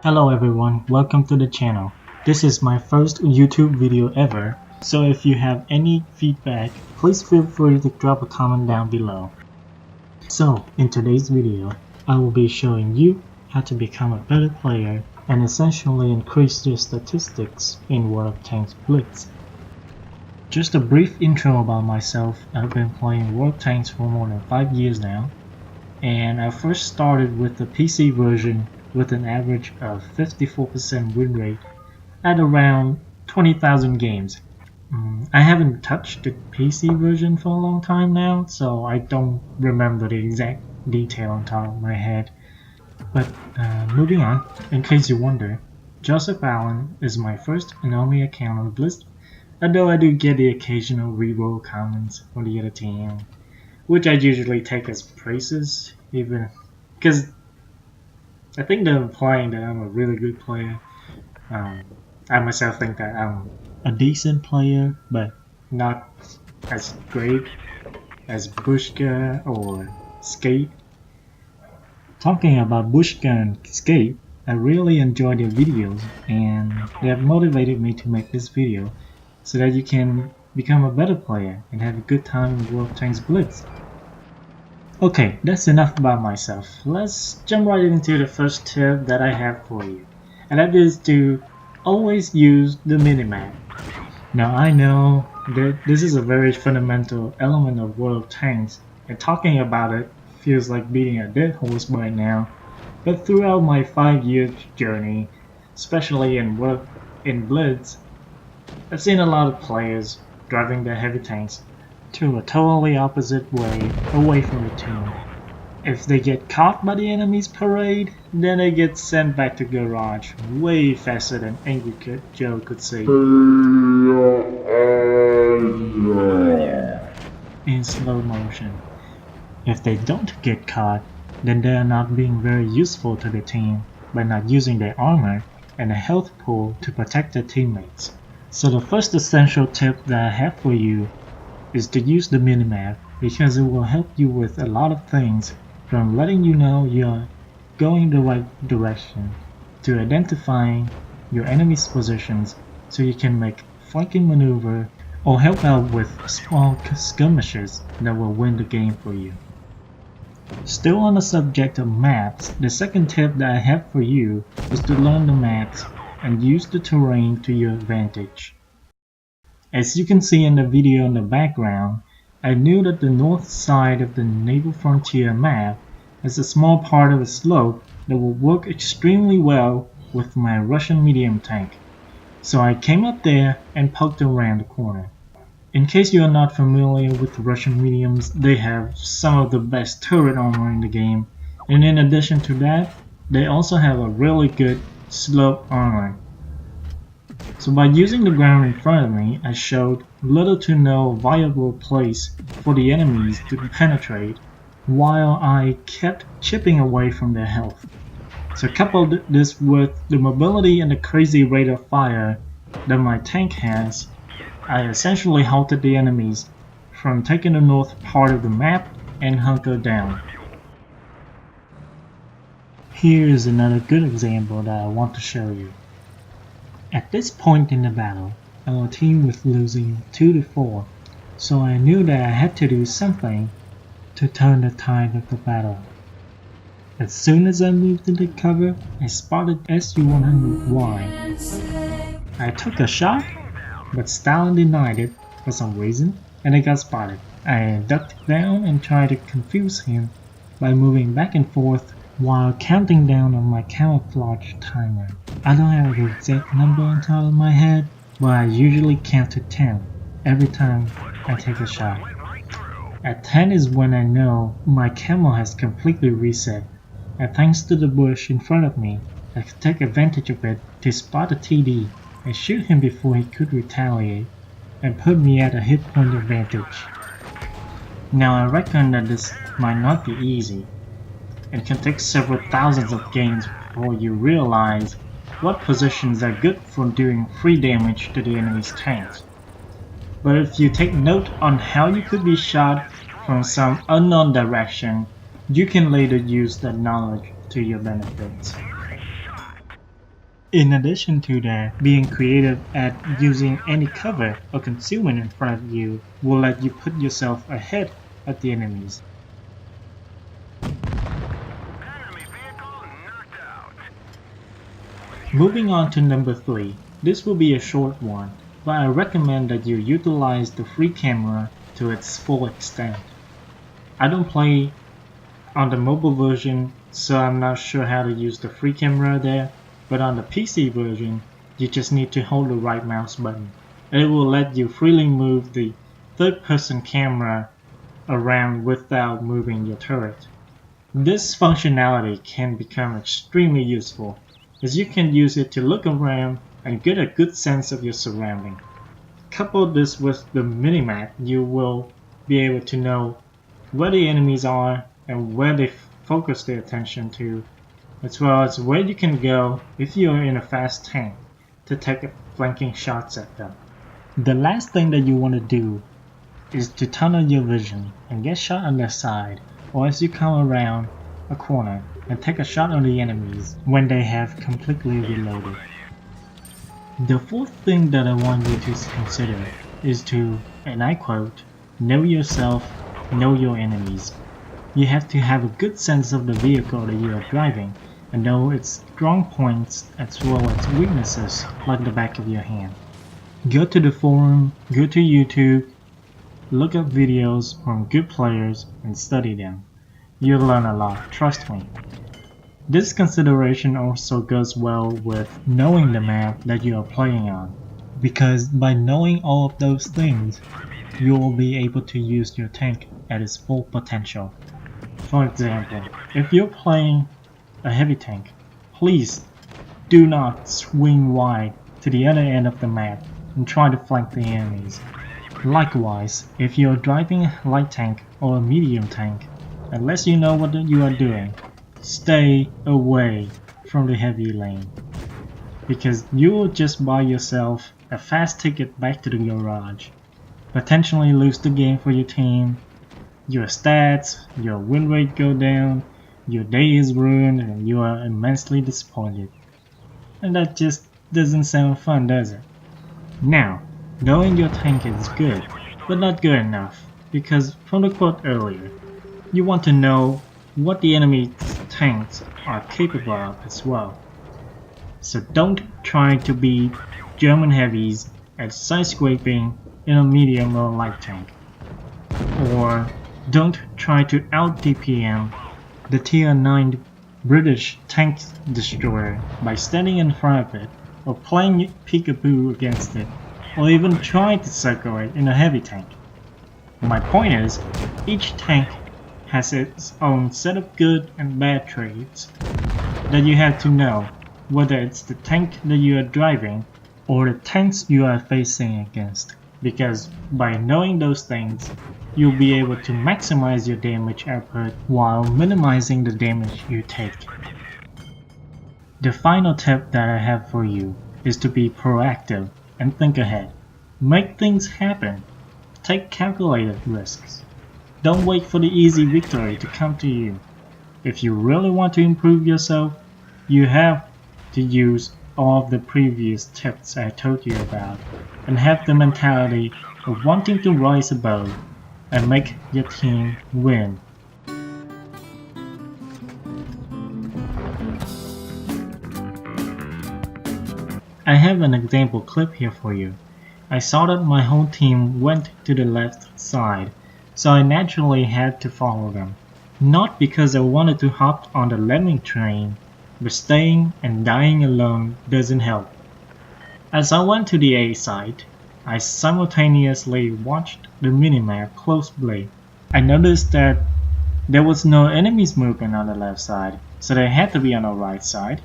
Hello everyone, welcome to the channel. This is my first YouTube video ever, so if you have any feedback, please feel free to drop a comment down below. So, in today's video, I will be showing you how to become a better player and essentially increase your statistics in WoT Blitz. Just a brief intro about myself. I've been playing WoT for more than 5 years now, and I first started with the PC version with an average of 54% win rate at around 20,000 games. I haven't touched the PC version for a long time now, so I don't remember the exact detail on top of my head. But moving on, in case you wonder, Joseph Allen is my first enemy account on Blitz, although I do get the occasional reroll comments for the other team, which I usually take as praises, even because I think they're implying that I'm a really good player. I myself think that I'm a decent player, but not as great as Bushka or Skate. Talking about Bushka and Skate, I really enjoy their videos, and they have motivated me to make this video so that you can become a better player and have a good time in WoT Blitz. Okay, that's enough about myself. Let's jump right into the first tip that I have for you, and that is to always use the minimap. Now I know that this is a very fundamental element of WoT, and talking about it feels like beating a dead horse by now, but throughout my 5-year journey, especially in Blitz, I've seen a lot of players driving their heavy tanks to a totally opposite way away from the team. If they get caught by the enemy's parade, then they get sent back to garage way faster than Angry Joe could say in slow motion. If they don't get caught, then they are not being very useful to the team by not using their armor and a health pool to protect their teammates. So the first essential tip that I have for you is to use the minimap, because it will help you with a lot of things, from letting you know you're going the right direction to identifying your enemy's positions so you can make flanking maneuver or help out with small skirmishes that will win the game for you. Still on the subject of maps, the second tip that I have for you is to learn the maps and use the terrain to your advantage. As you can see in the video in the background, I knew that the north side of the Naval Frontier map has a small part of a slope that will work extremely well with my Russian medium tank. So I came up there and poked around the corner. In case you are not familiar with the Russian mediums, they have some of the best turret armor in the game, and in addition to that, they also have a really good slope armor. So by using the ground in front of me, I showed little to no viable place for the enemies to penetrate, while I kept chipping away from their health. So coupled this with the mobility and the crazy rate of fire that my tank has, I essentially halted the enemies from taking the north part of the map and hunkered down. Here is another good example that I want to show you. At this point in the battle, our team was losing 2-4, so I knew that I had to do something to turn the tide of the battle. As soon as I moved into cover, I spotted SU-100Y. I took a shot, but Stalin denied it for some reason, and I got spotted. I ducked down and tried to confuse him by moving back and forth while counting down on my camouflage timer. I don't have the exact number on top of my head, but I usually count to 10 every time I take a shot. At 10 is when I know my camo has completely reset, and thanks to the bush in front of me, I could take advantage of it to spot a TD and shoot him before he could retaliate, and put me at a hit point advantage. Now I reckon that this might not be easy, and can take several thousands of games before you realize what positions are good for doing free damage to the enemy's tanks. But if you take note on how you could be shot from some unknown direction, you can later use that knowledge to your benefit. In addition to that, being creative at using any cover or concealment in front of you will let you put yourself ahead of the enemies. Moving on to number 3, this will be a short one, but I recommend that you utilize the free camera to its full extent. I don't play on the mobile version, so I'm not sure how to use the free camera there, but on the PC version, you just need to hold the right mouse button. It will let you freely move the third-person camera around without moving your turret. This functionality can become extremely useful, as you can use it to look around and get a good sense of your surrounding. Couple this with the minimap, you will be able to know where the enemies are and where they focus their attention to, as well as where you can go if you are in a fast tank to take flanking shots at them. The last thing that you want to do is to tunnel your vision and get shot on their side, or as you come around a corner and take a shot on the enemies when they have completely reloaded. The fourth thing that I want you to consider is to, and I quote, know yourself, know your enemies. You have to have a good sense of the vehicle that you are driving and know its strong points as well as weaknesses like the back of your hand. Go to the forum, go to YouTube, look up videos from good players and study them. You'll learn a lot, trust me. This consideration also goes well with knowing the map that you are playing on, because by knowing all of those things, you will be able to use your tank at its full potential. For example, if you're playing a heavy tank, please do not swing wide to the other end of the map and try to flank the enemies. Likewise, if you're driving a light tank or a medium tank, unless you know what you are doing, stay away from the heavy lane, because you will just buy yourself a fast ticket back to the garage, potentially lose the game for your team, your stats, your win rate go down, your day is ruined, and you are immensely disappointed. And that just doesn't sound fun, does it? Now, knowing your tank is good, but not good enough, because from the quote earlier, you want to know what the enemy's tanks are capable of as well. So don't try to beat German heavies at side scraping in a medium or light tank. Or don't try to out DPM the tier 9 British tank destroyer by standing in front of it or playing peekaboo against it, or even trying to circle it in a heavy tank. My point is, each tank has its own set of good and bad traits that you have to know, whether it's the tank that you are driving or the tanks you are facing against, because by knowing those things, you'll be able to maximize your damage output while minimizing the damage you take. The final tip that I have for you is to be proactive and think ahead. Make things happen. Take calculated risks. Don't wait for the easy victory to come to you. If you really want to improve yourself, you have to use all of the previous tips I told you about and have the mentality of wanting to rise above and make your team win. I have an example clip here for you. I saw that my whole team went to the left side, so I naturally had to follow them. Not because I wanted to hop on the lemming train, but staying and dying alone doesn't help. As I went to the A site, I simultaneously watched the minimap closely. I noticed that there was no enemies movement on the left side, so they had to be on the right side.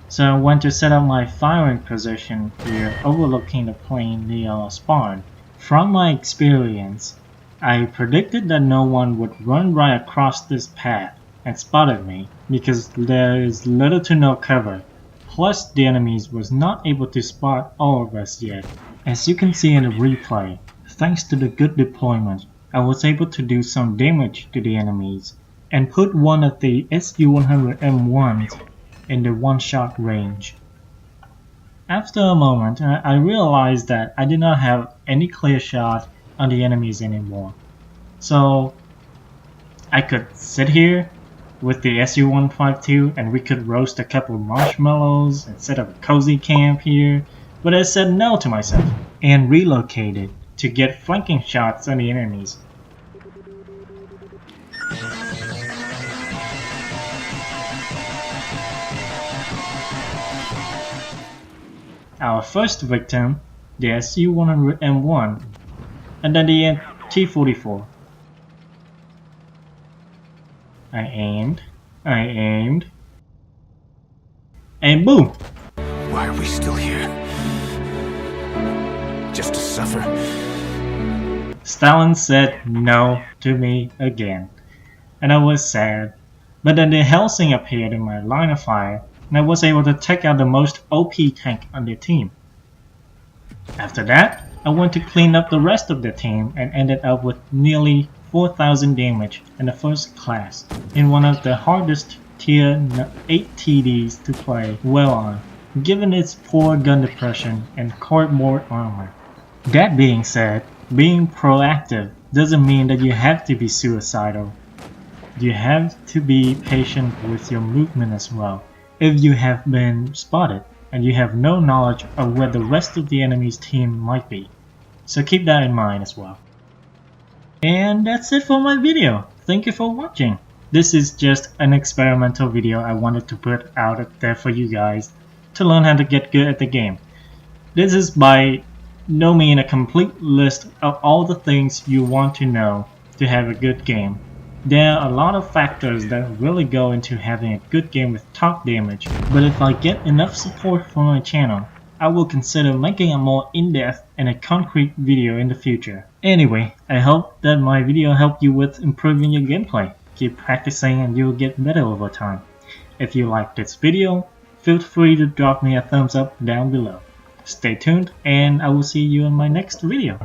So I went to set up my firing position here overlooking the plain near our spawn. From my experience, I predicted that no one would run right across this path and spotted me because there is little to no cover. Plus the enemies was not able to spot all of us yet. As you can see in the replay, thanks to the good deployment, I was able to do some damage to the enemies and put one of the SU-100M1s in the one-shot range. After a moment, I realized that I did not have any clear shot on the enemies anymore. So I could sit here with the SU-152 and we could roast a couple of marshmallows and set up a cozy camp here, but I said no to myself and relocated to get flanking shots on the enemies. Our first victim, the SU-101, and then the T-44. I aimed, and boom! Why are we still here? Just to suffer? Stalin said no to me again, and I was sad. But then the Helsing appeared in my line of fire, and I was able to take out the most OP tank on the team. After that, I went to clean up the rest of the team and ended up with nearly 4,000 damage in the first class, in one of the hardest tier 8 TDs to play well on, given its poor gun depression and cardboard armor. That being said, being proactive doesn't mean that you have to be suicidal. You have to be patient with your movement as well. If you have been spotted and you have no knowledge of where the rest of the enemy's team might be, so keep that in mind as well. And that's it for my video. Thank you for watching. This is just an experimental video I wanted to put out there for you guys to learn how to get good at the game. This is by no means a complete list of all the things you want to know to have a good game. There are a lot of factors that really go into having a good game with top damage, but if I get enough support from my channel, I will consider making a more in-depth and a concrete video in the future. Anyway, I hope that my video helped you with improving your gameplay. Keep practicing and you'll get better over time. If you liked this video, feel free to drop me a thumbs up down below. Stay tuned and I will see you in my next video.